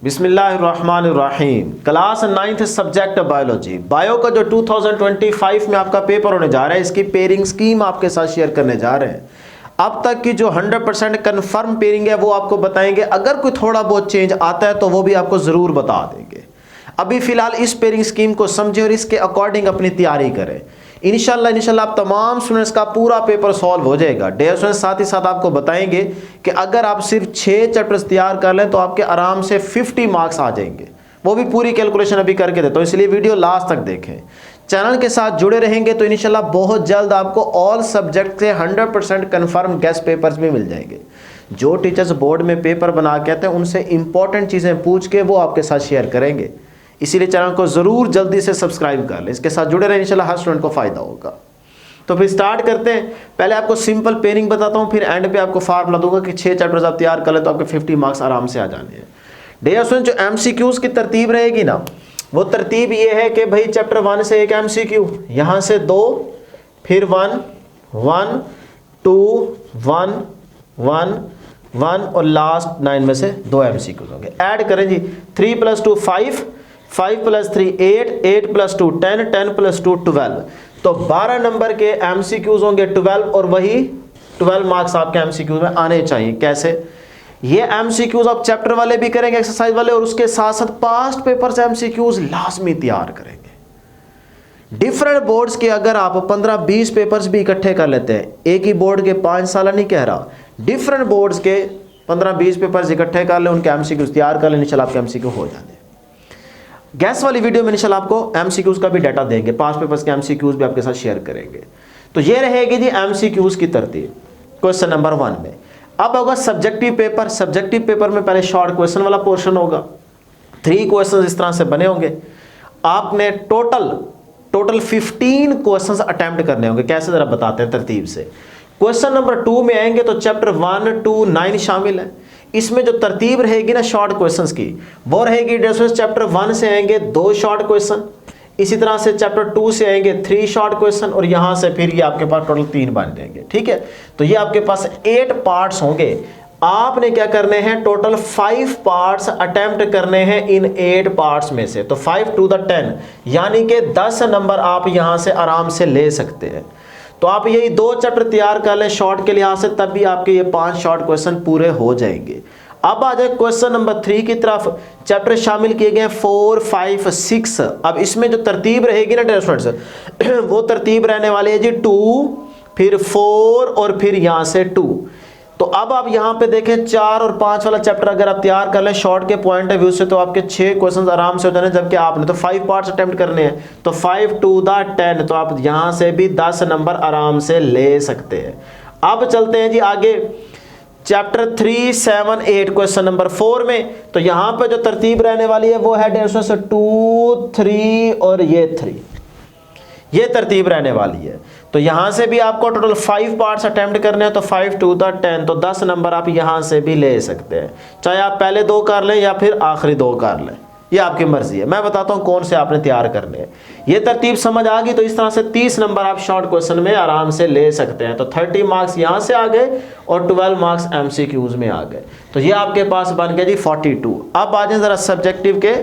बिस्मिल्लाहिर्रहमानिर्रहीम। Class 9th subject biology. Bio का जो 2025 में आपका पेपर होने जा रहा है, इसकी पेयरिंग स्कीम आपके साथ शेयर करने जा रहे हैं। अब तक की जो 100% कन्फर्म पेयरिंग है वो आपको बताएंगे। अगर कोई थोड़ा बहुत चेंज आता है तो वो भी आपको ज़रूर बता देंगे। अभी फ़िलहाल इस पेयरिंग स्कीम को समझें और इसके अकॉर्डिंग अपनी तैयारी करें। इंशाल्लाह आप तमाम स्टूडेंट्स का पूरा पेपर सॉल्व हो जाएगा। डियर स्टूडेंट्स, साथ ही साथ आपको बताएंगे कि अगर आप सिर्फ 6 चैप्टर्स तैयार कर लें तो आपके आराम से 50 मार्क्स आ जाएंगे। वो भी पूरी कैलकुलेशन अभी करके देता हूँ, इसलिए वीडियो लास्ट तक देखें। चैनल के साथ जुड़े रहेंगे तो इंशाल्लाह बहुत जल्द आपको ऑल सब्जेक्ट से 100% कन्फर्म गेस्ट पेपर्स भी मिल जाएंगे। जो टीचर्स बोर्ड में पेपर बना के आते हैं उनसे इंपॉर्टेंट चीज़ें पूछ के वो आपके साथ शेयर करेंगे। इसीलिए चैनल को ज़रूर जल्दी से सब्सक्राइब कर लें। इसके साथ जुड़े रहें, इंशाल्लाह हर स्टूडेंट को फ़ायदा होगा। तो फिर स्टार्ट करते हैं। पहले आपको सिंपल पेयरिंग बताता हूँ, फिर एंड पे आपको फार्मूला दूंगा कि 6 चैप्टर्स आप तैयार कर लें तो आपके 50 मार्क्स आराम से आ जाने हैं। डियर स्टूडेंट, जो MCQs की तरतीब रहेगी ना, वो तरतीब ये है कि भाई चैप्टर 1 से एक MCQ, यहाँ से 2, फिर 1 1 2 1 1 1 और लास्ट 9 में से 2 MCQs होंगे। ऐड करें जी, 3 + 2 5, 5 + 3 8, 8 + 2 10, 10 + 2 12। तो 12 नंबर के MCQs होंगे 12, और वही 12 मार्क्स आपके MCQs में आने चाहिए। कैसे? ये MCQs आप चैप्टर वाले भी करेंगे, एक्सरसाइज वाले, और उसके साथ साथ पास्ट पेपर से MCQs लाजमी तैयार करेंगे। डिफरेंट बोर्ड्स के अगर आप 15-20 पेपर्स भी इकट्ठे कर लेते हैं, एक ही बोर्ड के 5 साल नहीं कह रहा, डिफरेंट बोर्ड्स के 15-20 पेपर्स इकट्ठे कर ले, उनके MCQs तैयार कर ले, इंशाल्लाह आपके MCQ हो जाने। गैस वाली वीडियो में इंशाल्लाह आपको MCQs का भी डाटा देंगे, पास्ट पेपर्स के MCQs भी आपके साथ शेयर करेंगे। तो ये रहेगी जी MCQs की तरतीब क्वेश्चन नंबर 1 में। अब होगा सब्जेक्टिव पेपर। सब्जेक्टिव पेपर में पहले शॉर्ट क्वेश्चन वाला पोर्शन होगा। 3 क्वेश्चन इस तरह से बने होंगे। आपने टोटल 15 क्वेश्चन अटेम्प्ट करने होंगे। कैसे जरा बताते हैं तरतीब से। क्वेश्चन नंबर 2 में आएंगे तो चैप्टर 1 2 9 शामिल है। इसमें जो तरतीब रहेगी ना शॉर्ट क्वेश्चंस की, वो रहेगी चैप्टर 1 से आएंगे 2 शॉर्ट क्वेश्चन, इसी तरह से चैप्टर 2 से आएंगे 3 शॉर्ट क्वेश्चन, और यहां से फिर ये आपके पास टोटल 3 बन जाएंगे। ठीक है, तो ये आपके पास 8 पार्ट्स होंगे। आपने क्या करने हैं, टोटल 5 पार्ट्स अटेम्प्ट करने हैं इन 8 पार्ट्स में से। तो 5 to the 10 यानी कि 10 नंबर आप यहां से आराम से ले सकते हैं। तो आप यही 2 चैप्टर तैयार कर लें शॉर्ट के लिहाज से, तब भी आपके ये 5 शॉर्ट क्वेश्चन पूरे हो जाएंगे। अब आ जाए क्वेश्चन नंबर 3 की तरफ। चैप्टर शामिल किए गए 4 5 6। अब इसमें जो तरतीब रहेगी ना डियर स्टूडेंट्स, वो तरतीब रहने वाली है जी 2, फिर 4 और फिर यहाँ से 2। तो अब आप यहाँ पे देखें 4 और 5 वाला चैप्टर अगर आप तैयार कर लें शॉर्ट के पॉइंट ऑफ व्यू से, तो आपके 6 क्वेश्चंस आराम से हो जाने। जबकि आपने तो 5 पार्ट्स अटेम्प्ट करने हैं, तो 5 to the 10, तो आप यहाँ से भी 10 नंबर आराम से ले सकते हैं। अब चलते हैं जी आगे चैप्टर 3 7 8 क्वेश्चन नंबर 4 में। तो यहाँ पे जो तरतीब रहने वाली है वो है 2 3 और ये 3, ये तरतीब रहने वाली है। तो यहां से भी आपको टोटल 5 पार्ट्स अटेम्प्ट करने हैं, तो 5 to the 10, तो 10 नंबर आप यहां से भी ले सकते हैं। चाहे आप पहले 2 कर लें या फिर आखिरी 2 कर लें, ये आपकी मर्जी है। मैं बताता हूं कौन से आपने तैयार करने हैं। ये तरतीब समझ आ गई तो इस तरह से 30 नंबर आप शॉर्ट क्वेश्चन में आराम से ले सकते हैं। तो 30 मार्क्स यहां से आ गए और 12 मार्क्स MCQs में आ गए। तो ये आपके पास बन गया जी 42। अब आ जाए जरा सब्जेक्टिव के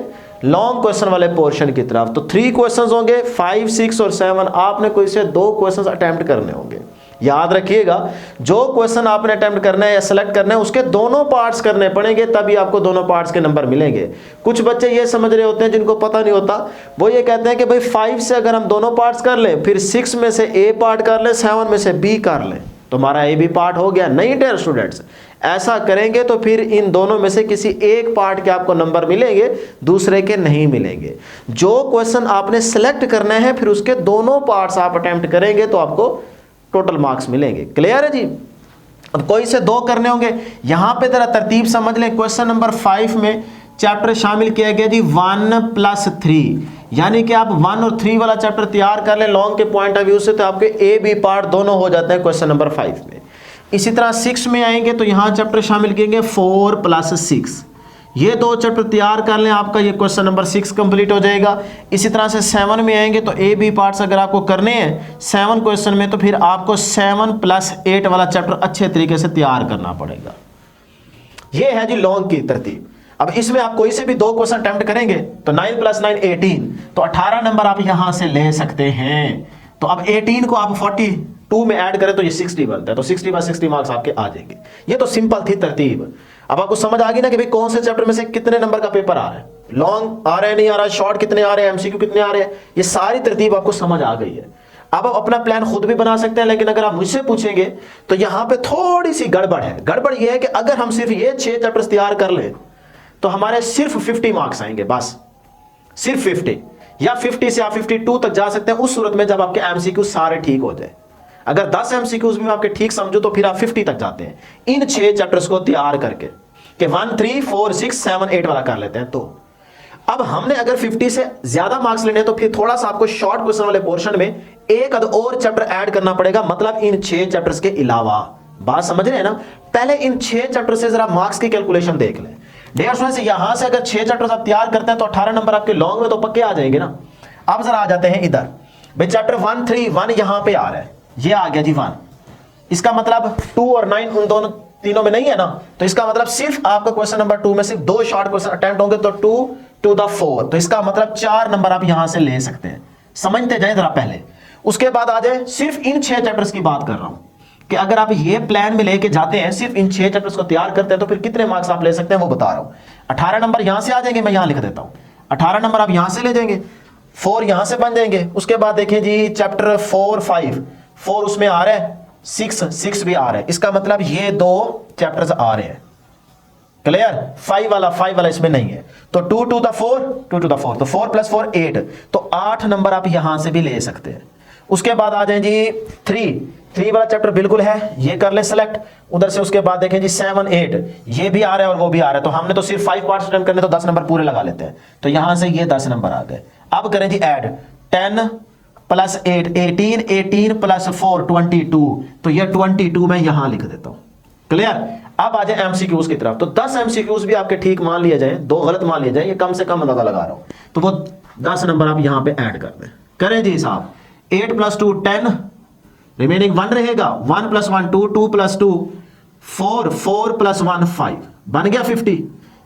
लॉन्ग क्वेश्चन वाले पोर्शन की तरफ। तो 3 क्वेश्चंस होंगे 5 6 और 7। आपने कोई से 2 क्वेश्चंस अटेम्प्ट करने होंगे। याद रखिएगा, जो क्वेश्चन आपने अटेम्प्ट करना है या सेलेक्ट करना है उसके दोनों पार्ट्स करने पड़ेंगे, तभी आपको दोनों पार्ट्स के नंबर मिलेंगे। कुछ बच्चे ये समझ रहे होते हैं जिनको पता नहीं होता, वो ये कहते हैं कि भाई 5 से अगर हम दोनों पार्ट्स कर लें, फिर 6 में से A पार्ट कर लें, 7 में से B कर लें, तो हमारा A भी पार्ट हो गया। नहीं डियर स्टूडेंट्स, ऐसा करेंगे तो फिर इन दोनों में से किसी एक पार्ट के आपको नंबर मिलेंगे, दूसरे के नहीं मिलेंगे। जो क्वेश्चन आपने सेलेक्ट करना है फिर उसके दोनों पार्ट्स आप अटेम्प्ट करेंगे तो आपको टोटल मार्क्स मिलेंगे। क्लियर है जी। अब कोई से 2 करने होंगे। यहां पे जरा तरतीब समझ लें। क्वेश्चन नंबर 5 में चैप्टर शामिल किया गया जी 1 + 3, यानी कि आप 1 और 3 वाला चैप्टर तैयार कर लें लॉन्ग के पॉइंट ऑफ व्यू से, तो आपके A B पार्ट दोनों हो जाते हैं क्वेश्चन नंबर 5 में। इसी तरह 6 में आएंगे तो यहाँ चैप्टर शामिल किएंगे 4 + 6। ये 2 चैप्टर तैयार कर लें, आपका ये क्वेश्चन नंबर 6 कंप्लीट हो जाएगा। इसी तरह से 7 में आएंगे तो A B पार्ट्स अगर आपको करने हैं 7 क्वेश्चन में, तो फिर आपको 7 + 8 वाला चैप्टर अच्छे तरीके से तैयार करना पड़ेगा। ये है जी लॉन्ग की तरतीब। अब इसमें आप कोई से भी 2 क्वेश्चन अटेम्प्ट करेंगे तो 9 + 9 18, तो 18 नंबर आप यहां से ले सकते हैं। तो अब 18 को आप 42 में ऐड करें तो ये 60 बनता है, तो 60/60 मार्क्स आपके आ जाएंगे। ये तो सिंपल थी तरतीब। अब आपको समझ आ गई ना कि भाई कौन से चैप्टर में से कितने नंबर का पेपर आ रहा है, लॉन्ग आ रहा है नहीं आ रहा है, शॉर्ट कितने आ रहे हैं, एमसीक्यू कितने आ रहे हैं, ये सारी तरतीब आपको समझ आ गई है। अब आप अपना प्लान खुद भी बना सकते हैं, लेकिन अगर आप मुझसे पूछेंगे तो यहां पे थोड़ी सी गड़बड़ है। गड़बड़ ये है कि अगर हम सिर्फ ये 6 चैप्टर्स तैयार कर लें तो हमारे सिर्फ 50 मार्क्स आएंगे, बस सिर्फ 50, या 50 से आप 52 तक जा सकते हैं उस सूरत में जब आपके एमसीक्यू सारे ठीक हो जाए। अगर 10 एमसीक्यूज भी आपके ठीक समझो तो फिर आप 50 तक जाते हैं इन 6 चैप्टर्स को तैयार करके, कि 1 3 4 6 7 8 वाला कर लेते हैं। तो अब हमने अगर 50 से ज्यादा मार्क्स लेने हैं तो फिर थोड़ा सा आपको शॉर्ट क्वेश्चन वाले पोर्शन में एक और चैप्टर ऐड करना पड़ेगा, मतलब इन 6 चैप्टर्स के अलावा। बात समझ रहे हैं ना? पहले इन 6 चैप्टर से जरा मार्क्स की कैलकुलेशन देख लें। डेयर स्टूडेंट्स, यहां से अगर 6 चैप्टर्स आप तैयार करते हैं तो 18 नंबर आपके लॉन्ग में तो पक्के आ जाएंगे ना। अब जरा आ जाते हैं इधर, भाई चैप्टर 1 3 1 यहां पे आ रहा है, ये आ गया जी 1, इसका मतलब 2 और 9 उन दोनों तीनों में नहीं है ना, तो इसका मतलब सिर्फ आपका क्वेश्चन नंबर 2 में सिर्फ 2 शॉर्ट क्वेश्चन अटेम्प्ट होंगे, तो 2 to the 4, तो इसका मतलब 4 नंबर आप यहां से ले सकते हैं। समझते जाए जरा पहले, उसके बाद आ जाए सिर्फ इन 6 चैप्टर्स की बात कर रहा हूं कि अगर आप ये प्लान में लेके जाते हैं, सिर्फ इन 6 चैप्टर्स को तैयार करते हैं, तो फिर कितने मार्क्स आप ले सकते हैं वो बता रहा हूं। 18 नंबर यहां से आ जाएंगे, मैं यहां लिख देता हूं, 18 नंबर आप यहां से ले जाएंगे, 4 यहां से बन जाएंगे। उसके बाद देखें जी चैप्टर 4 5 4 उसमें आ रहा है, 6 भी आ रहा है, इसका मतलब ये 2 चैप्टर्स आ रहे हैं। क्लियर? 5 वाला इसमें नहीं है, तो 2 to the 4 तो 4 + 4 8, तो 8 नंबर आप यहां से भी ले सकते हैं। उसके बाद आ जाए जी 3 वाला चैप्टर बिल्कुल है, ये कर ले सेलेक्ट उधर से। उसके बाद देखें जी 7 8 ये भी आ रहा है और वो भी आ रहा है, तो हमने तो सिर्फ 5 पार्ट्स अटेम्प्ट करने, तो 10 नंबर पूरे लगा लेते हैं, तो यहां से ये 10 नंबर आ गए। अब करें जी ऐड 10 + 8 18 18 + 4 22, तो ये 22 मैं यहां लिख देता हूं। क्लियर? अब आ जाए एमसीक्यूज की तरफ, तो 10 एमसीक्यूज भी आपके ठीक मान लिए जाए, 2 गलत मान लिए जाए, ये कम से कम अंदाजा लगा रहा हूं, तो वो 10 नंबर आप यहां पे ऐड कर दें। करें जी साहब, 8 + 2 10, रिमेनिंग 1 रहेगा, 1 + 1 2 2 + 2 4 4 + 1 5, बन गया 50।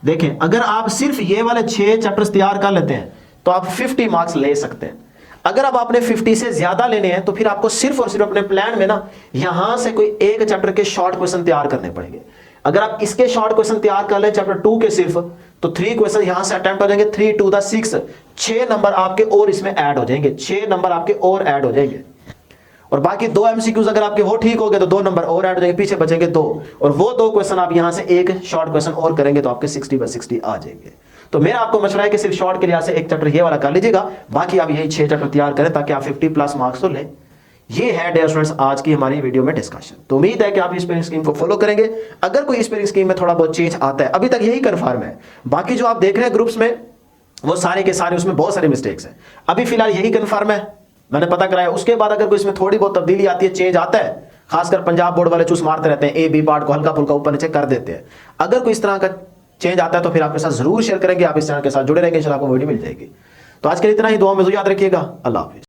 देखें अगर आप सिर्फ ये वाले 6 चैप्टर्स तैयार कर लेते हैं तो आप 50 मार्क्स ले सकते हैं। अगर अब आपने 50 से ज्यादा लेने हैं तो फिर आपको सिर्फ और सिर्फ अपने प्लान में ना यहां से कोई एक चैप्टर के शॉर्ट क्वेश्चन तैयार करने पड़ेंगे। अगर आप इसके शॉर्ट क्वेश्चन तैयार कर लें चैप्टर 2 के सिर्फ, तो 3 क्वेश्चन यहां से अटेम्प्ट हो जाएंगे, 3 to the 6, 6 नंबर आपके और इसमें ऐड हो जाएंगे, 6 नंबर आपके और ऐड हो जाएंगे। और बाकी 2 एमसीक्यूज अगर आपके वो ठीक हो गए तो 2 नंबर और ऐड हो जाएंगे, पीछे बचेंगे 2, और वो 2 क्वेश्चन आप यहां से एक शॉर्ट क्वेश्चन और करेंगे तो आपके 60/60 आ जाएंगे। तो मेरा आपको मशवरा है कि सिर्फ शॉर्ट के लिहाज से एक चैप्टर ये वाला कर लीजिएगा, बाकी आप यही 6 चैप्टर तैयार करें ताकि आप 50+ मार्क्स तो लें। ये है डियर स्टूडेंट्स आज की हमारी वीडियो में डिस्कशन। तो उम्मीद है कि आप इस स्पेलिंग स्कीम को फॉलो करेंगे। अगर कोई स्पेलिंग स्कीम में थोड़ा बहुत चेंज आता है, अभी तक यही कन्फर्म है, बाकी जो आप देख रहे हैं ग्रुप्स में वो सारे के सारे उसमें बहुत सारे मिस्टेक्स हैं, अभी फिलहाल यही कन्फर्म है, मैंने पता कराया। उसके बाद अगर कोई इसमें थोड़ी बहुत तब्दीली आती है, चेंज आता है, खासकर पंजाब बोर्ड वाले चूस मारते रहते हैं, ए बी पार्ट को हल्का फुल्का ऊपर नीचे कर देते हैं। अगर कोई इस तरह का चेंज आता है तो फिर आपके साथ जरूर शेयर करेंगे, आप इस चैनल के साथ जुड़े रहेंगे, इंशाल्लाह आपको वीडियो मिल जाएगी। तो आज के लिए इतना ही, दुआ में याद रखिएगा। अल्लाह हाफिज़।